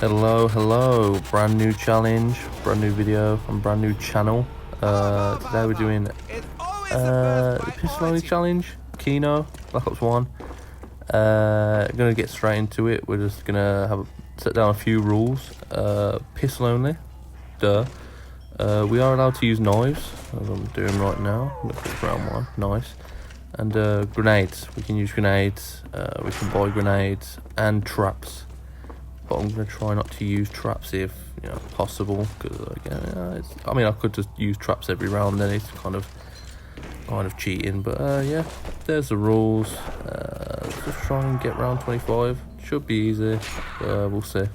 Hello, brand new challenge, brand new video on brand new channel. Today we're doing the pistol only challenge, Kino, Black Ops 1. Gonna get straight into it. We're just gonna set down a few rules. Pistol only, duh. We are allowed to use knives, as I'm doing right now. Look at round one, nice. And grenades, we can use grenades, we can buy grenades and traps. But I'm going to try not to use traps if possible, because again, I mean I could just use traps every round, then it's kind of cheating. But yeah, there's the rules. Let's just try and get round 25. Should be easy, we'll see.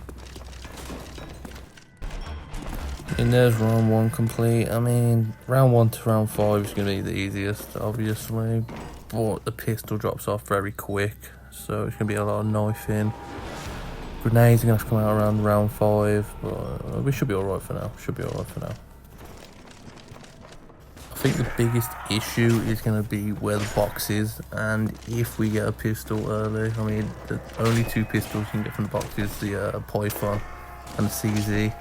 And there's round 1 complete. I mean, round 1 to round 5 is going to be the easiest, obviously, but the pistol drops off very quick, so it's going to be a lot of knifing. Grenades are going to have to come out around round 5, but we should be alright for now. I think the biggest issue is going to be where the box is, and if we get a pistol early. I mean, the only 2 pistols you can get from the box is the Python and the CZ.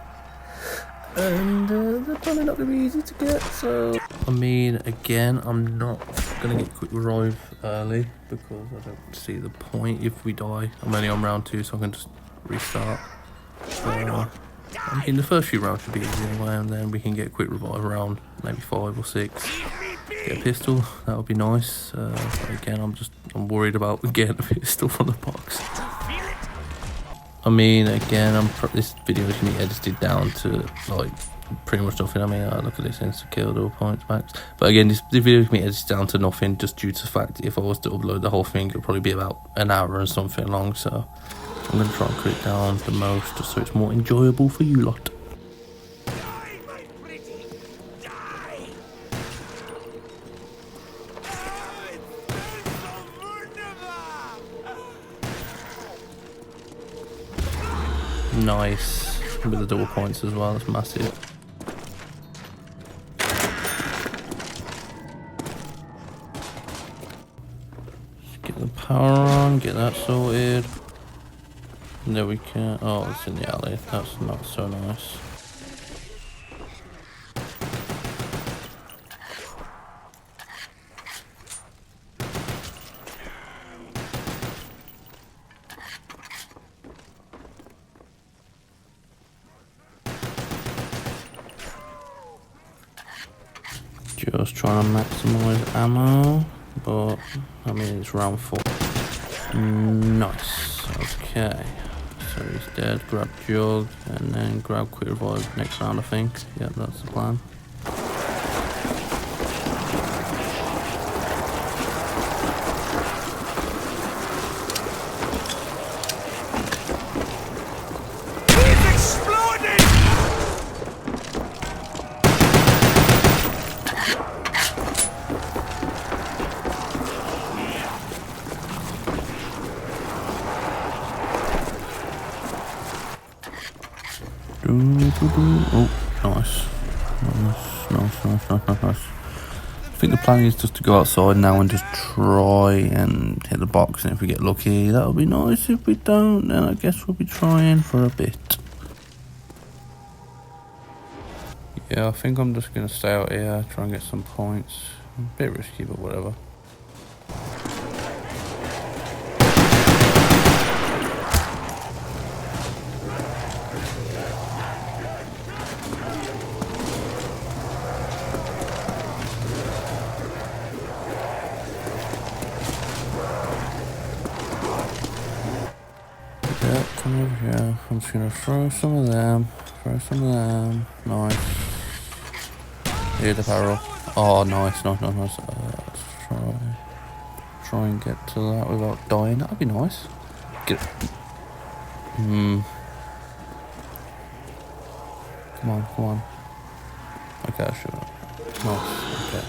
And they're probably not going to be easy to get, so... I mean, again, I'm not going to get quick revive early, because I don't see the point if we die. I'm only on round 2, so I can just restart. So, I mean, the first few rounds should be easy anyway, and then we can get a quick revive around maybe 5 or 6. Get a pistol, that would be nice. But again, I'm worried about getting a pistol from the box. I mean, again, this video is going to be edited down to like pretty much nothing. I mean, look at this, insta kill, double points max. But again, this video is going to be edited down to nothing, just due to the fact that if I was to upload the whole thing, it would probably be about an hour and something long. So I'm going to try and cut it down the most, just so it's more enjoyable for you lot. Nice, with the double points as well, that's massive. Just get the power on, get that sorted. And there we can, oh, it's in the alley, that's not so nice. Just trying to maximize ammo, but I mean it's round 4. Nice. Okay, so he's dead. Grab jug and then grab quick revive next round, I think. Yep, that's the plan. Oh, nice. I think the plan is just to go outside now and just try and hit the box, and if we get lucky, that'll be nice. If we don't, then I guess we'll be trying for a bit. Yeah, I think I'm just going to stay out here, try and get some points. A bit risky, but whatever. Yeah, come over here. I'm just gonna throw some of them. Nice. Here, the barrel. Oh, nice. Let's try and get to that without dying. That'd be nice. Get it. Come on. Okay, sure. Nice. Okay.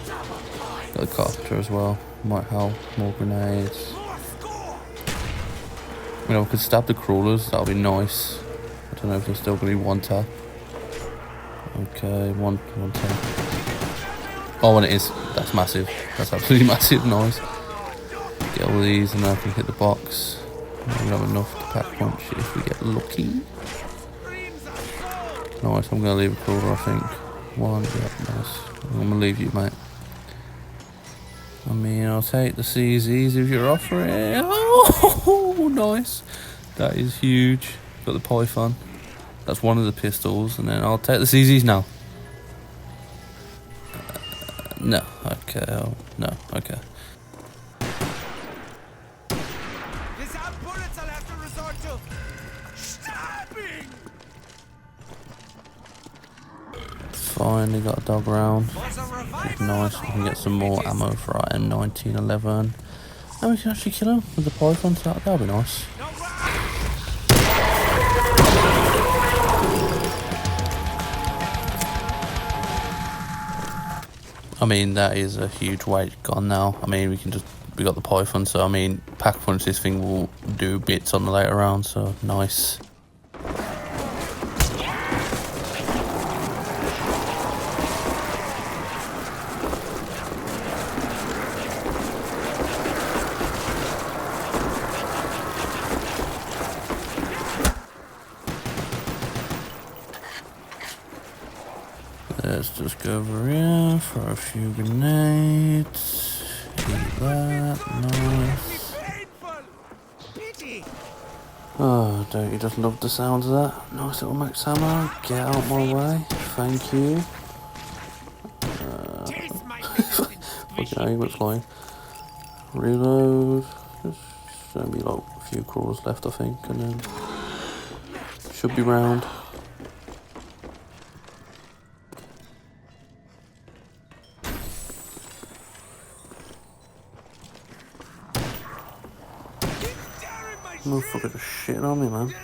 Got the carpenter as well. Might help. More grenades. We could stab the crawlers, that'll be nice. I don't know if there's still going to be 1 tap. Okay, one tap. Oh, and it is. That's massive. That's absolutely massive. Nice. Get all these and then I can hit the box. We don't have enough to pack punch if we get lucky. Nice, I'm going to leave a crawler, I think. One, yeah, nice. I'm going to leave you, mate. I mean, I'll take the CZs if you're offering. Oh, nice. That is huge. Got the Python. That's one of the pistols, and then I'll take the CZs now. No, okay, oh, no, okay. Without bullets, I'll have to resort to stabbing. Finally got a dog round. Nice, we can get some more ammo for our M1911. And we can actually kill him with the Python, so that'll be nice. I mean, that is a huge weight gone now. I mean, we got the Python, so I mean, pack punch, this thing will do bits on the later round, so nice. Let's just go over here for a few grenades. Eat that, nice. Oh, don't you just love the sounds of that? Nice little max ammo. Get out my way. Thank you. Fucking hell, you went flying. Reload. There's gonna be like a few crawlers left, I think, and then should be round. Motherfucker just shitting on me, man.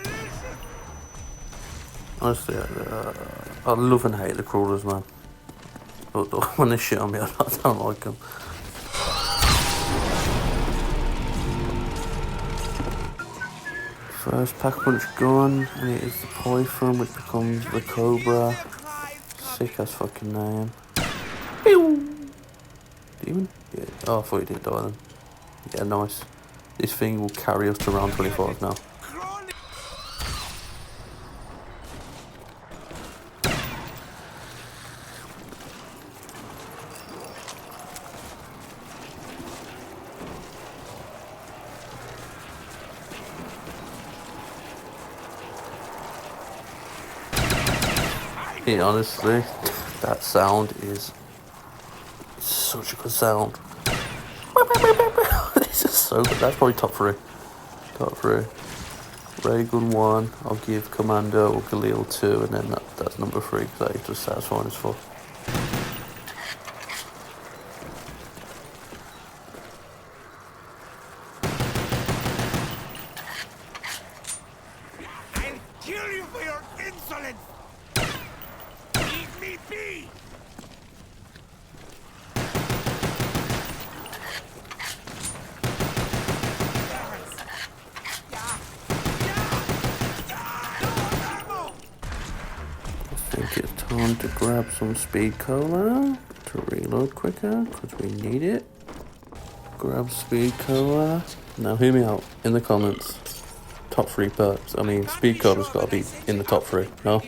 Honestly, I love and hate the crawlers, man. But when they shit on me, I don't like them. First pack punch gone, and it is the Python, which becomes the Cobra. Sick ass fucking name. Pew! Demon? Yeah. Oh, I thought you didn't die then. Yeah, nice. This thing will carry us to round 25 now. Yeah, honestly, that sound is such a good sound. This is so good. That's probably top three. Top three. Ray Gun 1, I'll give Commando or Galil 2, and then that's number 3, because that is just satisfying as fuck. I'll kill you for your insolence. Leave me be. I think it's time to grab some speed cola to reload quicker, because we need it. Grab speed cola. Now hear me out in the comments. Top 3 perks. I mean, speed cola's got to be in the top 3, no?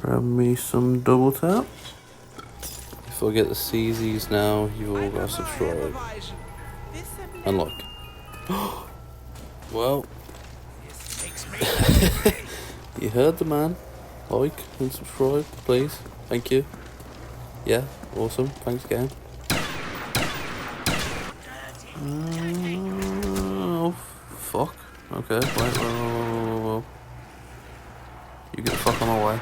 Grab me some double tap. If I get the CZs now, you've all got to subscribe. And like. Well. You heard the man. Like and subscribe, please. Thank you. Yeah, awesome. Thanks again. Oh, fuck. Okay, wait. You get the fuck on my way.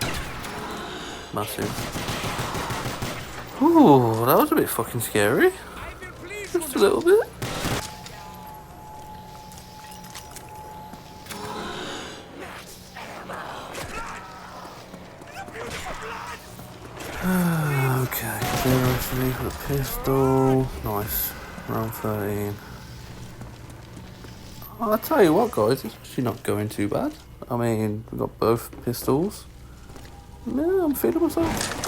massive. Ooh, that was a bit fucking scary. Just a little bit. Okay, 0-3 for the pistol. Nice. Round 13. I'll tell you what, guys, it's actually not going too bad. I mean, we've got both pistols. Yeah, I'm feeling myself.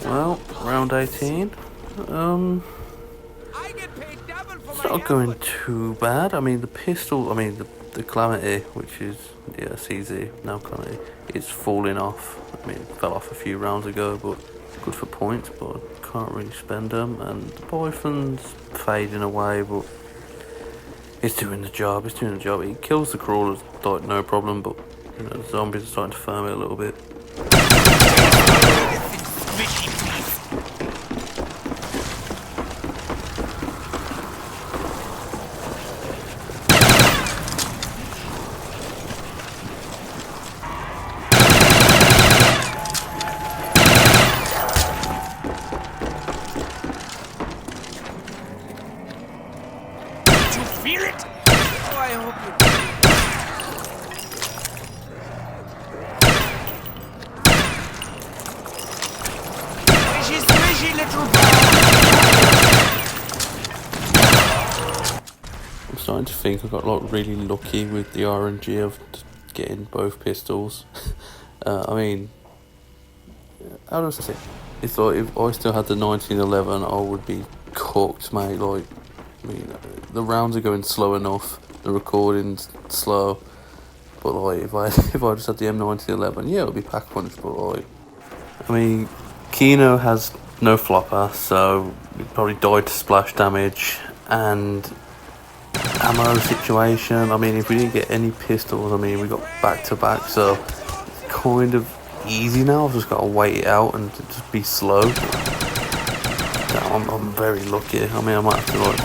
Well, round 18. It's not going too bad. I mean, the pistol, the Calamity, which is, yeah, CZ, now Calamity, it's falling off. I mean, it fell off a few rounds ago, but good for points, but I can't really spend them. And the Boyfriend's fading away, but it's doing the job, It kills the crawlers, like, no problem, but, you know, the zombies are starting to firm it a little bit. Feel it? Oh, I hope you do. Squishy, little I'm starting to think I got like really lucky with the RNG of getting both pistols. I mean, how do I say? It's like if I still had the 1911, I would be cooked, mate. Like, I mean, the rounds are going slow enough, the recording's slow, but like if I just had the M1911, yeah, it would be pack punch. But like, I mean, Kino has no flopper, so it probably died to splash damage and ammo situation. I mean, if we didn't get any pistols, I mean, we got back to back, so it's kind of easy now. I've just got to wait it out and just be slow. I'm very lucky. I mean, I might have to like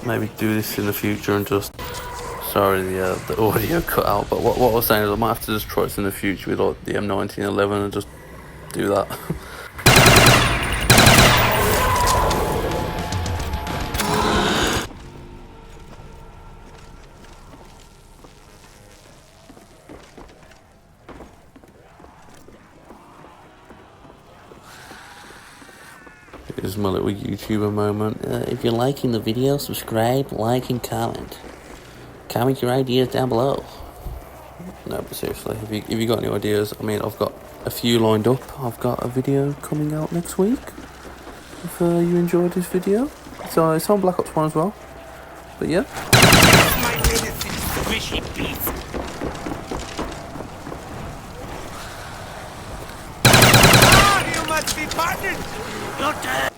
maybe do this in the future and just. Sorry, the audio cut out. But what I was saying is I might have to just try this in the future with like the M1911 and just do that. This is my little YouTuber moment. If you're liking the video, subscribe, like, and comment. Comment your ideas down below. No, but seriously, if you got any ideas, I mean, I've got a few lined up. I've got a video coming out next week. If you enjoyed this video, so it's on Black Ops 1 as well. But yeah. You must be pardoned. You're dead.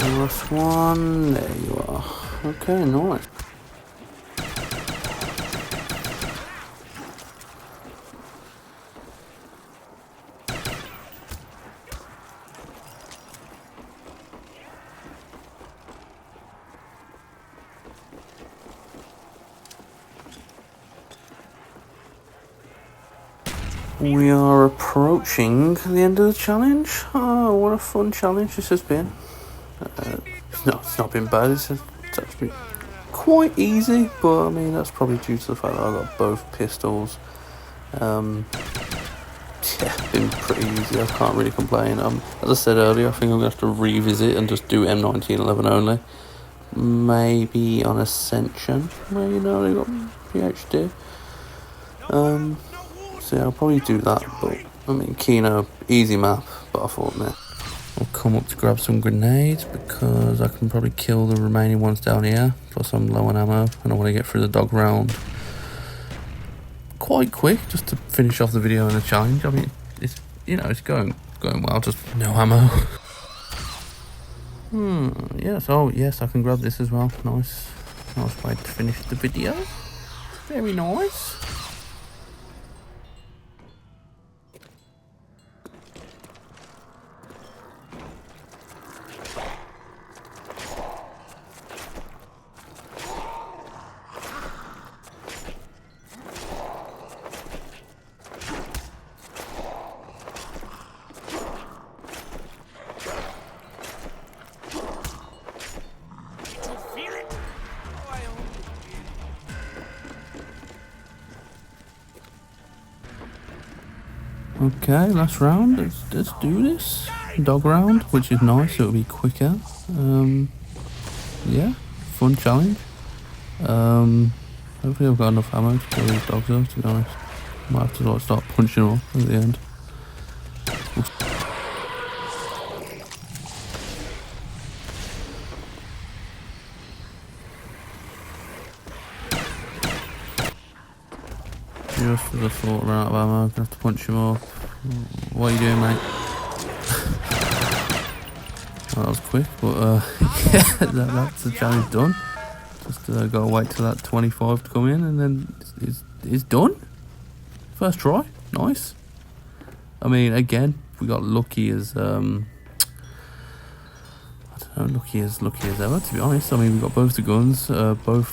Last one, there you are. Okay, nice. We are approaching the end of the challenge. Oh, what a fun challenge this has been. It's not been bad. It's actually quite easy, but I mean that's probably due to the fact that I got both pistols. Yeah, been pretty easy. I can't really complain. As I said earlier, I think I'm gonna have to revisit and just do M1911 only. Maybe on Ascension, where you know they got PhD. So yeah, I'll probably do that. But I mean, Kino, easy map. But I thought, man. I'll come up to grab some grenades because I can probably kill the remaining ones down here. Plus I'm low on ammo and I want to get through the dog round quite quick just to finish off the video and the challenge. I mean, it's, you know, it's going well, just no ammo. Yes, oh yes, I can grab this as well. Nice way to finish the video. Very nice. Okay, last round. Let's do this. Dog round, which is nice. It'll be quicker. Yeah, fun challenge. Hopefully I've got enough ammo to kill these dogs though, to be honest. Might have to start punching them off at the end. Just as I thought, ran out of ammo, I'm gonna have to punch him off. What are you doing, mate? Well, that was quick, but yeah, that's the challenge done. Just gotta wait till that 25 to come in, and then it's done. First try, nice. I mean, again, we got lucky as I don't know, lucky as ever, to be honest. I mean, we got both the guns, both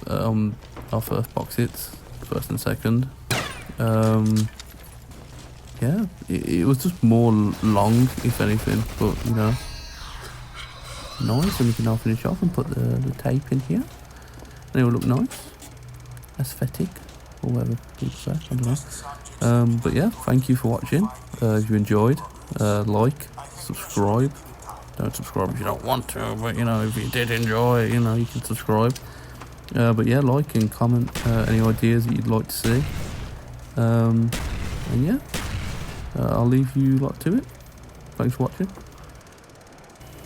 our first box hits, first and second. Yeah, it was just more long, if anything, but you know, nice. And we can now finish off and put the tape in here, and it will look nice, aesthetic, or whatever people say. I don't know. But yeah, thank you for watching. If you enjoyed, like, subscribe. Don't subscribe if you don't want to, but you know, if you did enjoy, you know, you can subscribe. But yeah, like and comment any ideas that you'd like to see. And yeah, I'll leave you lot to it. Thanks for watching.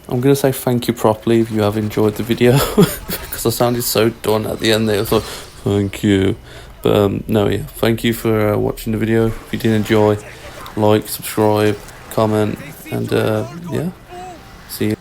I'm going to say thank you properly if you have enjoyed the video, because I sounded so done at the end there. So thank you. But no, yeah, thank you for watching the video. If you did enjoy, like, subscribe, comment, and yeah, see you.